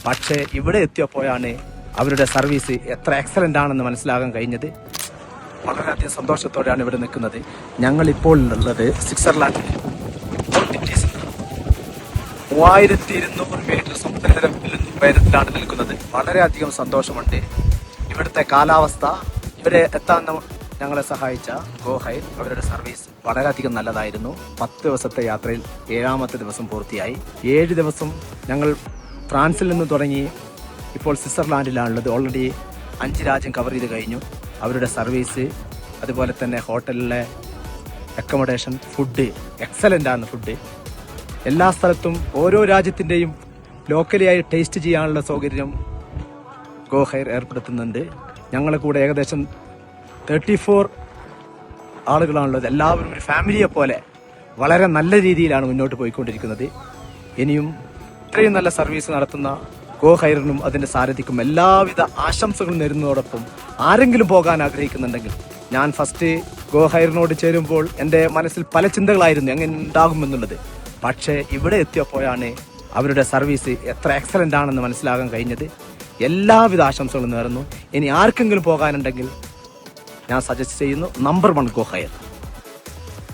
പക്ഷേ ഇവിടെ എത്തിയപ്പോഴാണ് അവരുടെ സർവീസ് എത്ര എക്സലന്റ് ആണെന്ന് മനസ്സിലാകാൻ കഴിഞ്ഞത്. വളരെയധികം സന്തോഷത്തോടെയാണ് ഇവിടെ നിൽക്കുന്നത്. ഞങ്ങൾ ഇപ്പോൾ ഉള്ളത് സ്വിറ്റ്സർലാൻഡിൽ 3200 മീറ്റർ സമുദ്രനിരപ്പിൽ ഉയരത്തിലാണ് നിൽക്കുന്നത്. വളരെയധികം സന്തോഷമുണ്ട്. ഇവിടുത്തെ കാലാവസ്ഥ, ഇവിടെ എത്താൻ ഞങ്ങളെ സഹായിച്ച ഗോഹൈർ, അവരുടെ സർവീസ് വളരെയധികം നല്ലതായിരുന്നു. 10 ദിവസത്തെ യാത്രയിൽ 7ാമത്തെ ദിവസം പൂർത്തിയായി. 7 ദിവസം ഞങ്ങൾ ഫ്രാൻസിൽ നിന്ന് തുടങ്ങി ഇപ്പോൾ സ്വിറ്റ്സർലാൻഡിലാണുള്ളത്. ഓൾറെഡി 5 രാജ്യം കവർ ചെയ്ത് കഴിഞ്ഞു. അവരുടെ സർവീസ്, അതുപോലെ തന്നെ ഹോട്ടലിലെ അക്കോമഡേഷൻ, ഫുഡ് എക്സലൻ്റ് ആണ്. ഫുഡ് എല്ലാ സ്ഥലത്തും ഓരോ രാജ്യത്തിൻ്റെയും ലോക്കലിയായി ടേസ്റ്റ് ചെയ്യാനുള്ള സൗകര്യം ഗോഹൈർ ഏർപ്പെടുത്തുന്നുണ്ട്. ഞങ്ങളെ കൂടെ ഏകദേശം 34 ആളുകളാണുള്ളത്. എല്ലാവരും ഒരു ഫാമിലിയെ പോലെ വളരെ നല്ല രീതിയിലാണ് മുന്നോട്ട് പോയിക്കൊണ്ടിരിക്കുന്നത്. ഇനിയും ഇത്രയും നല്ല സർവീസ് നടത്തുന്ന ഗോഹൈറിനും അതിൻ്റെ സാരഥിക്കും എല്ലാവിധ ആശംസകളും നേരുന്നതോടൊപ്പം ആരെങ്കിലും പോകാൻ ആഗ്രഹിക്കുന്നുണ്ടെങ്കിൽ, ഞാൻ ഫസ്റ്റ് ഗോഹൈറിനോട് ചേരുമ്പോൾ എൻ്റെ മനസ്സിൽ പല ചിന്തകളായിരുന്നു എങ്ങനെ ഉണ്ടാകുമെന്നുള്ളത്. പക്ഷേ ഇവിടെ എത്തിയപ്പോഴാണ് അവരുടെ സർവീസ് എത്ര എക്സലൻ്റ് ആണെന്ന് മനസ്സിലാകാൻ കഴിഞ്ഞത്. എല്ലാവിധ ആശംസകളും നേർന്നു. ഇനി ആർക്കെങ്കിലും പോകാനുണ്ടെങ്കിൽ ഞാൻ സജസ്റ്റ് ചെയ്യുന്നു, നമ്പർ 1 ഗോഹൈർ.